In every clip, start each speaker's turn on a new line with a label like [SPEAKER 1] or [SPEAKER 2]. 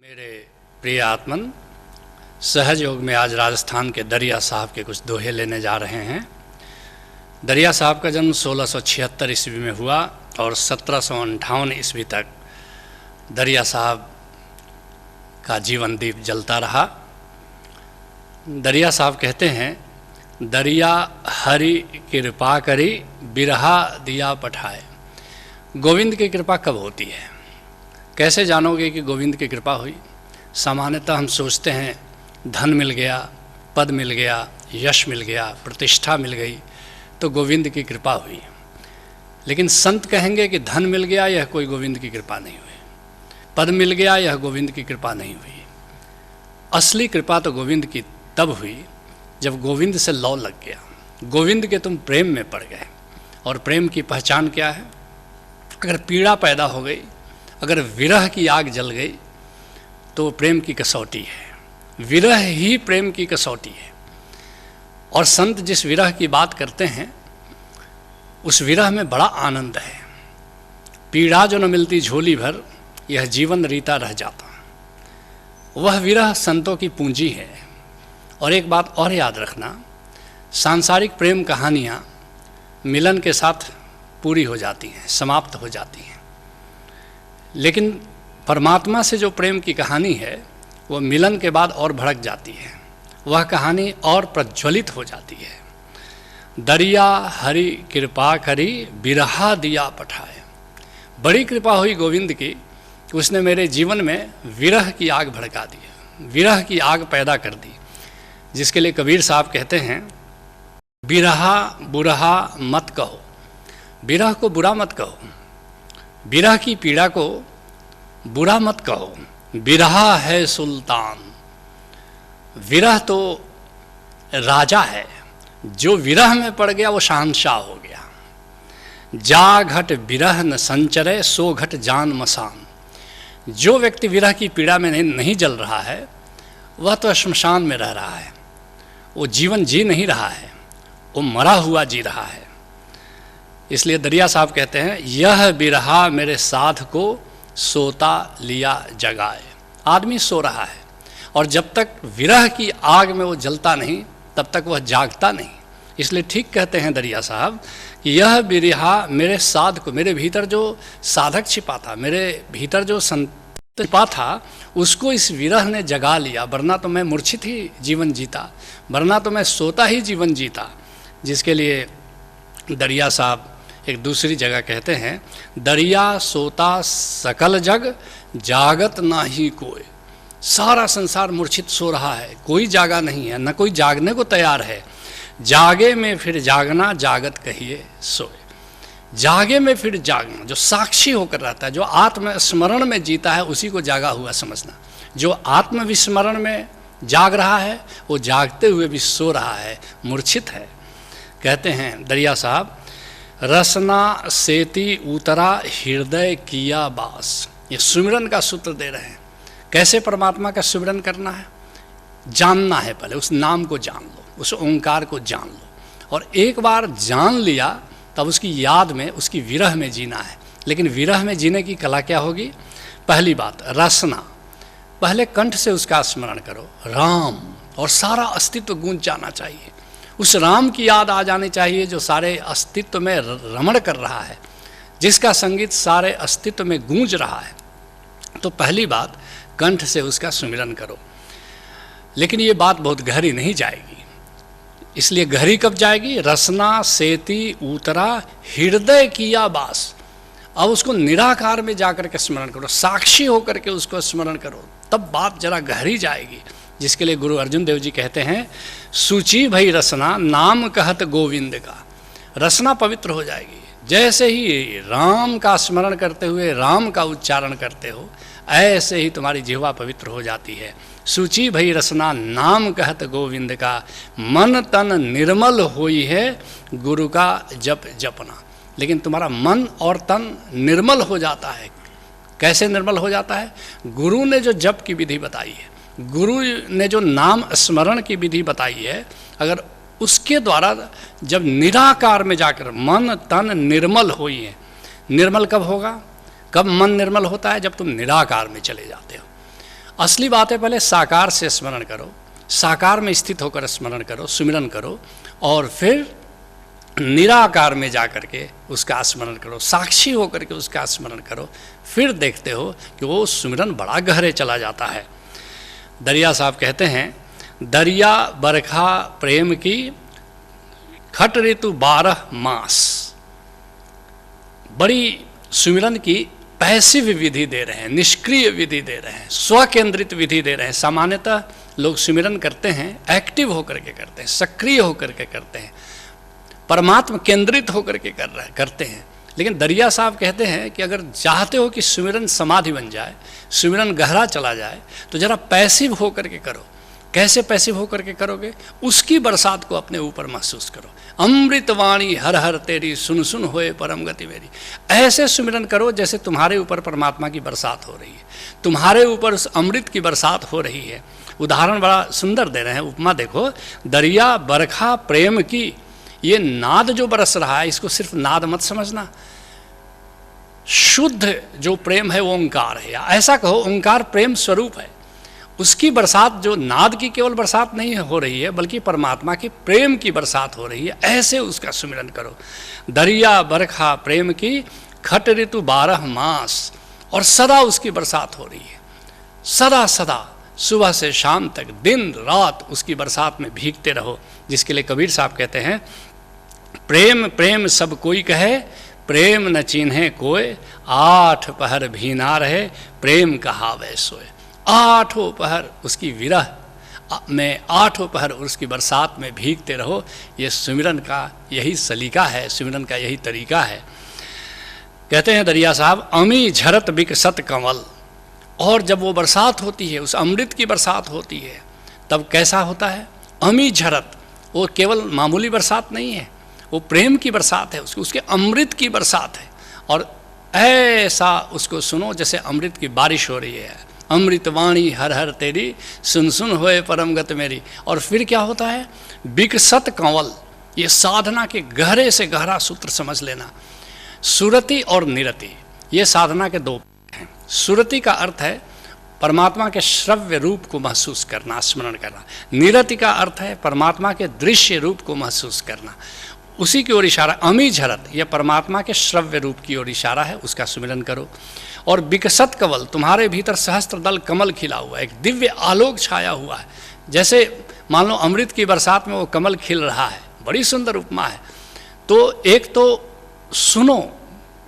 [SPEAKER 1] मेरे प्रिय आत्मन, सहज योग में आज राजस्थान के दरिया साहब के कुछ दोहे लेने जा रहे हैं। दरिया साहब का जन्म 1676 ईस्वी में हुआ और 1758 ईस्वी तक दरिया साहब का जीवन दीप जलता रहा। दरिया साहब कहते हैं, दरिया हरि कृपा करी बिरहा दिया पठाए। गोविंद की कृपा कब होती है? कैसे जानोगे कि गोविंद की कृपा हुई? सामान्यतः हम सोचते हैं धन मिल गया, पद मिल गया, यश मिल गया, प्रतिष्ठा मिल गई तो गोविंद की कृपा हुई। लेकिन संत कहेंगे कि धन मिल गया यह कोई गोविंद की कृपा नहीं हुई, पद मिल गया यह गोविंद की कृपा नहीं हुई। असली कृपा तो गोविंद की तब हुई जब गोविंद से लौ लग गया, गोविंद के तुम प्रेम में पड़ गए। और प्रेम की पहचान क्या है? अगर पीड़ा पैदा हो गई, अगर विरह की आग जल गई तो प्रेम की कसौटी है। विरह ही प्रेम की कसौटी है। और संत जिस विरह की बात करते हैं उस विरह में बड़ा आनंद है। पीड़ा जो न मिलती झोली भर, यह जीवन रीता रह जाता। वह विरह संतों की पूंजी है। और एक बात और याद रखना, सांसारिक प्रेम कहानियाँ मिलन के साथ पूरी हो जाती हैं, समाप्त हो जाती हैं। लेकिन परमात्मा से जो प्रेम की कहानी है वह मिलन के बाद और भड़क जाती है, वह कहानी और प्रज्वलित हो जाती है। दरिया हरि कृपा करी बिरहा दिया पठाए। बड़ी कृपा हुई गोविंद की, उसने मेरे जीवन में विरह की आग भड़का दी, विरह की आग पैदा कर दी। जिसके लिए कबीर साहब कहते हैं, बिरहा बुरहा मत कहो। विरह को बुरा मत कहो, विरह की पीड़ा को बुरा मत कहो। बिरहा है सुल्तान। विरह तो राजा है, जो विरह में पड़ गया वो शहंशाह हो गया। जा घट बिरह न संचरे सो घट जान मसान। जो व्यक्ति विरह की पीड़ा में नहीं जल रहा है वह तो श्मशान में रह रहा है, वो जीवन जी नहीं रहा है, वो मरा हुआ जी रहा है। इसलिए दरिया साहब कहते हैं, यह बिरहा मेरे साध को सोता लिया जगाए। आदमी सो रहा है और जब तक विरह की आग में वो जलता नहीं तब तक वह जागता नहीं। इसलिए ठीक कहते हैं दरिया साहब कि यह बिरहा मेरे साध को, मेरे भीतर जो साधक छिपा था, मेरे भीतर जो संत छिपा था, उसको इस विरह ने जगा लिया। वरना तो मैं मूर्छित ही जीवन जीता, वरना तो मैं सोता ही जीवन जीता। जिसके लिए दरिया साहब एक दूसरी जगह कहते हैं, दरिया सोता सकल जग जागत ना ही कोई। सारा संसार मूर्छित सो रहा है, कोई जागा नहीं है, न कोई जागने को तैयार है। जागे में फिर जागना जागत कहिए सोए। जागे में फिर जागना, जो साक्षी होकर रहता है, जो आत्मस्मरण में जीता है, उसी को जागा हुआ समझना। जो आत्मविस्मरण में जाग रहा है वो जागते हुए भी सो रहा है, मूर्छित है। कहते हैं दरिया साहब, रसना सेती उतरा हृदय किया बास। ये सुमिरन का सूत्र दे रहे हैं। कैसे परमात्मा का सुमिरन करना है? जानना है, पहले उस नाम को जान लो, उस ओंकार को जान लो। और एक बार जान लिया तब उसकी याद में, उसकी विरह में जीना है। लेकिन विरह में जीने की कला क्या होगी? पहली बात रसना, पहले कंठ से उसका स्मरण करो, राम, और सारा अस्तित्व गूंज जाना चाहिए। उस राम की याद आ जानी चाहिए जो सारे अस्तित्व में रमण कर रहा है, जिसका संगीत सारे अस्तित्व में गूंज रहा है। तो पहली बात कंठ से उसका सुमिरन करो। लेकिन ये बात बहुत गहरी नहीं जाएगी। इसलिए गहरी कब जाएगी? रसना सेती उतरा हृदय किया बास। अब उसको निराकार में जाकर के स्मरण करो, साक्षी होकर के उसको स्मरण करो, तब बात जरा गहरी जाएगी। जिसके लिए गुरु अर्जुन देव जी कहते हैं, सूची भई रसना नाम कहत गोविंद का। रसना पवित्र हो जाएगी। जैसे ही राम का स्मरण करते हुए राम का उच्चारण करते हो, ऐसे ही तुम्हारी जिह्वा पवित्र हो जाती है। सूची भई रसना नाम कहत गोविंद का, मन तन निर्मल होई है गुरु का जप जपना। लेकिन तुम्हारा मन और तन निर्मल हो जाता है। कैसे निर्मल हो जाता है? गुरु ने जो जप की विधि बताई है, गुरु ने जो नाम स्मरण की विधि बताई है, अगर उसके द्वारा जब निराकार में जाकर मन तन निर्मल हुई है। निर्मल कब होगा? कब मन निर्मल होता है? जब तुम निराकार में चले जाते हो। असली बात है, पहले साकार से स्मरण करो, साकार में स्थित होकर स्मरण करो, सुमिरन करो, और फिर निराकार में जा करके उसका स्मरण करो, साक्षी होकर के उसका स्मरण करो। फिर देखते हो कि वो सुमिरन बड़ा गहरे चला जाता है। दरिया साहब कहते हैं, दरिया बरखा प्रेम की खट ऋतु 12 मास। बड़ी सुमिरन की पैसिव विधि दे रहे हैं, निष्क्रिय विधि दे रहे हैं, स्वकेंद्रित विधि दे रहे हैं। सामान्यतः लोग सुमिरन करते हैं एक्टिव होकर के करते हैं, सक्रिय होकर के करते हैं, परमात्मा केंद्रित होकर के करते हैं। लेकिन दरिया साहब कहते हैं कि अगर चाहते हो कि सुमिरन समाधि बन जाए, सुमिरन गहरा चला जाए, तो जरा पैसिव होकर के करो। कैसे पैसिव होकर के करोगे? उसकी बरसात को अपने ऊपर महसूस करो। अमृतवाणी हर हर तेरी, सुन सुन होए परम गति मेरी। ऐसे सुमिरन करो जैसे तुम्हारे ऊपर परमात्मा की बरसात हो रही है, तुम्हारे ऊपर उस अमृत की बरसात हो रही है। उदाहरण बड़ा सुंदर दे रहे हैं, उपमा देखो, दरिया बरखा प्रेम की। ये नाद जो बरस रहा है, इसको सिर्फ नाद मत समझना। शुद्ध जो प्रेम है वो ओंकार है, या ऐसा कहो ओंकार प्रेम स्वरूप है। उसकी बरसात जो नाद की केवल बरसात नहीं हो रही है, बल्कि परमात्मा के प्रेम की बरसात हो रही है। ऐसे उसका सुमिरन करो। दरिया बरखा प्रेम की खट ऋतु 12 मास, और सदा उसकी बरसात हो रही है। सदा सदा सुबह से शाम तक दिन रात उसकी बरसात में भीगते रहो। जिसके लिए कबीर साहब कहते हैं, प्रेम प्रेम सब कोई कहे, प्रेम न चिन्हे कोय, 8 पहर भी ना रहे, प्रेम कहावे सोए। 8 पहर उसकी विरह में, 8 पहर उसकी बरसात में भीगते रहो। ये सुमिरन का यही सलीका है, सुमिरन का यही तरीका है। कहते हैं दरिया साहब, अमी झरत बिकसत कंवल। और जब वो बरसात होती है, उस अमृत की बरसात होती है, तब कैसा होता है? अमी झरत। वो केवल मामूली बरसात नहीं है, वो प्रेम की बरसात है, उसके अमृत की बरसात है। और ऐसा उसको सुनो जैसे अमृत की बारिश हो रही है। अमृतवाणी हर हर तेरी, सुन सुन होए परम गत मेरी। और फिर क्या होता है? बिकसत कंवल। ये साधना के गहरे से गहरा सूत्र समझ लेना। सुरति और निरति, ये साधना के 2 हैं। सुरति का अर्थ है परमात्मा के श्रव्य रूप को महसूस करना, स्मरण करना। निरति का अर्थ है परमात्मा के दृश्य रूप को महसूस करना। उसी की ओर इशारा। अमी झरत, यह परमात्मा के श्रव्य रूप की ओर इशारा है, उसका सुमिरन करो। और विकसत कवल, तुम्हारे भीतर सहस्त्र दल कमल खिला हुआ है, एक दिव्य आलोक छाया हुआ है। जैसे मान लो अमृत की बरसात में वो कमल खिल रहा है। बड़ी सुंदर उपमा है। तो एक तो सुनो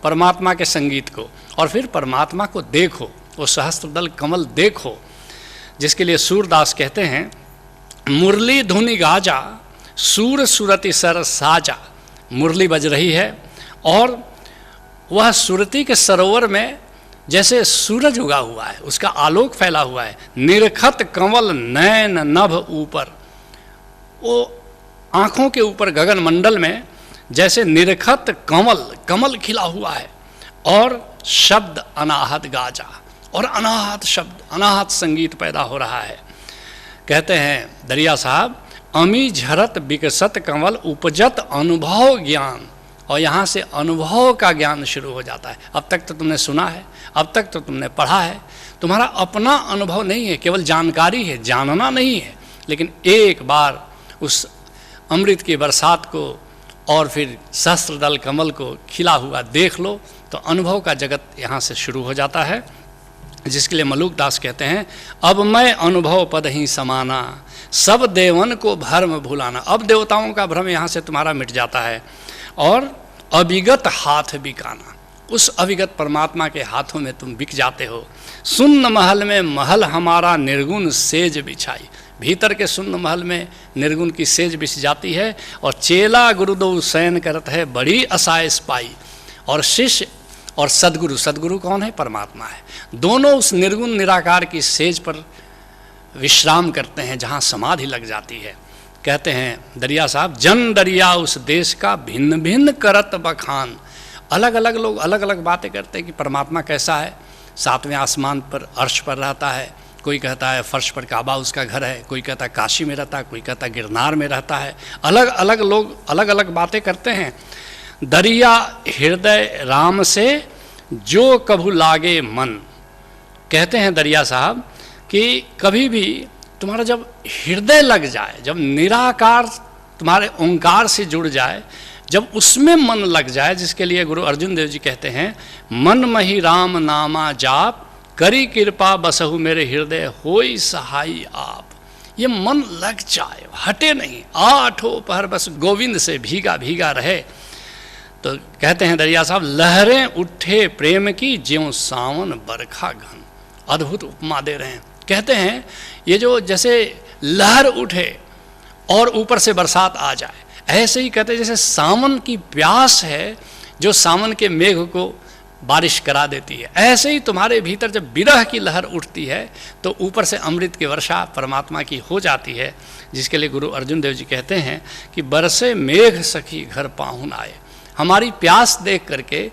[SPEAKER 1] परमात्मा के संगीत को, और फिर परमात्मा को देखो, वो सहस्त्र दल कमल देखो। जिसके लिए सूरदास कहते हैं, मुरली धुनि गाजा, सूर सुरति सर साजा। मुरली बज रही है और वह सुरति के सरोवर में जैसे सूरज उगा हुआ है, उसका आलोक फैला हुआ है। निरखत कंवल नैन नभ ऊपर, वो आँखों के ऊपर गगन मंडल में जैसे निरखत कंवल, कमल खिला हुआ है। और शब्द अनाहत गाजा, और अनाहत शब्द, अनाहत संगीत पैदा हो रहा है। कहते हैं दरिया साहब, अमी झरत विकसत कंवल, उपजत अनुभव ज्ञान। और यहाँ से अनुभव का ज्ञान शुरू हो जाता है। अब तक तो तुमने सुना है, अब तक तो तुमने पढ़ा है, तुम्हारा अपना अनुभव नहीं है, केवल जानकारी है, जानना नहीं है। लेकिन एक बार उस अमृत की बरसात को और फिर सहस्त्र दल कमल को खिला हुआ देख लो, तो अनुभव का जगत यहाँ से शुरू हो जाता है। जिसके लिए मलूक दास कहते हैं, अब मैं अनुभव पद ही समाना, सब देवन को भ्रम भुलाना। अब देवताओं का भ्रम यहाँ से तुम्हारा मिट जाता है। और अविगत हाथ बिकाना, उस अविगत परमात्मा के हाथों में तुम बिक जाते हो। सुन्न महल में महल हमारा, निर्गुण सेज बिछाई। भीतर के सुन्न महल में निर्गुण की सेज बिछ जाती है। और चेला गुरुदो शयन करत है, बड़ी असाइस पाई। और शिष्य और सदगुरु, सदगुरु कौन है? परमात्मा है। दोनों उस निर्गुण निराकार की सेज पर विश्राम करते हैं, जहाँ समाधि लग जाती है। कहते हैं दरिया साहब, जन दरिया उस देश का भिन्न भिन्न करत बखान। अलग अलग लोग अलग अलग बातें करते हैं कि परमात्मा कैसा है। 7वें आसमान पर अर्श पर रहता है, कोई कहता है फर्श पर काबा उसका घर है, कोई कहता है काशी में रहता है, कोई कहता है गिरनार में रहता है। अलग अलग लोग अलग अलग बातें करते हैं। दरिया हृदय राम से जो कभू लागे मन। कहते हैं दरिया साहब कि कभी भी तुम्हारा जब हृदय लग जाए, जब निराकार तुम्हारे ओंकार से जुड़ जाए, जब उसमें मन लग जाए, जिसके लिए गुरु अर्जुन देव जी कहते हैं मन मही राम नामा जाप, करी कृपा बसहु मेरे हृदय होई सहाई आप। ये मन लग जाए, हटे नहीं, आठों पहर बस गोविंद से भीगा भीगा रहे। तो कहते हैं दरिया साहब, लहरें उठे प्रेम की ज्यों सावन बरखा घन। अद्भुत उपमा दे रहे हैं। कहते हैं ये जो जैसे लहर उठे और ऊपर से बरसात आ जाए, ऐसे ही कहते हैं जैसे सावन की प्यास है जो सावन के मेघ को बारिश करा देती है, ऐसे ही तुम्हारे भीतर जब विरह की लहर उठती है तो ऊपर से अमृत की वर्षा परमात्मा की हो जाती है। जिसके लिए गुरु अर्जुन देव जी कहते हैं कि बरसे मेघ सखी घर पाहुन आए। हमारी प्यास देख करके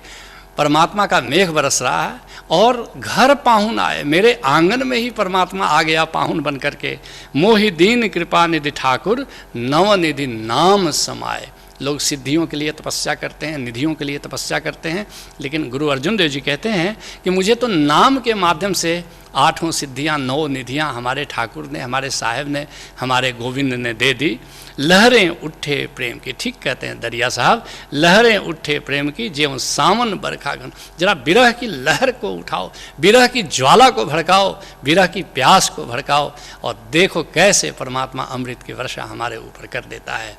[SPEAKER 1] परमात्मा का मेघ बरस रहा है और घर पाहुन आए, मेरे आंगन में ही परमात्मा आ गया पाहुन बन करके। मोहि दीन कृपा निधि ठाकुर नवनिधि नाम समाए। लोग सिद्धियों के लिए तपस्या करते हैं, निधियों के लिए तपस्या करते हैं, लेकिन गुरु अर्जुन देव जी कहते हैं कि मुझे तो नाम के माध्यम से आठों सिद्धियां, 9 निधियां हमारे ठाकुर ने, हमारे साहेब ने, हमारे गोविंद ने दे दी। लहरें उठे प्रेम की, ठीक कहते हैं दरिया साहब, लहरें उठे प्रेम की ज्यों सावन बरखा घन। जरा विरह की लहर को उठाओ, विरह की ज्वाला को भड़काओ, विरह की प्यास को भड़काओ और देखो कैसे परमात्मा अमृत की वर्षा हमारे ऊपर कर देता है।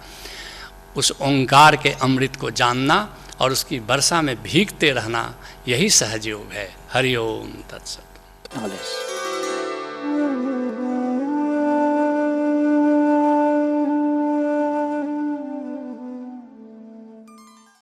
[SPEAKER 1] उस ओंकार के अमृत को जानना और उसकी वर्षा में भीगते रहना, यही सहज योग है। हरि ओम तत्सत।